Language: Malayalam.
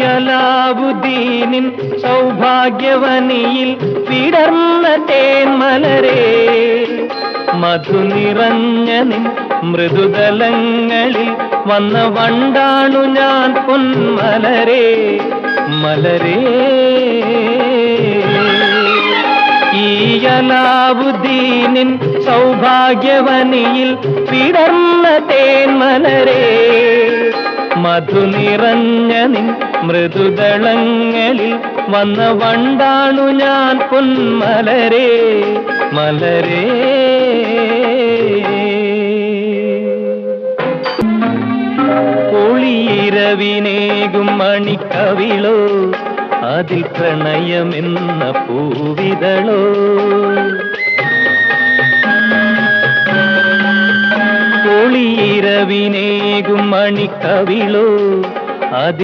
അലാവുദ്ദീനിൻ സൗഭാഗ്യവനിയിൽ വിടർന്ന തേന്മലരേ, മധു നിറഞ്ഞ നിൻ മൃദുതലങ്ങളിൽ വന്ന വണ്ടാണു ഞാൻ പൊന്മലരേ, മലരേ. ഈ അലാവുദ്ദീനിൻ സൗഭാഗ്യവനിയിൽ വിടർന്ന തേന്മലരേ, മധു നിറഞ്ഞ നിൻ മൃദുദളങ്ങളിൽ വന്ന വണ്ടാണു ഞാൻ പൊന്മലരേ, മലരേ. ഒളിയിരവിനേകും മണിക്കവിളോ, അതിൽ പ്രണയമെന്ന പൂവിതളോ, ഒളിയിരവിനേകും മണിക്കവിളോ, അതിൽ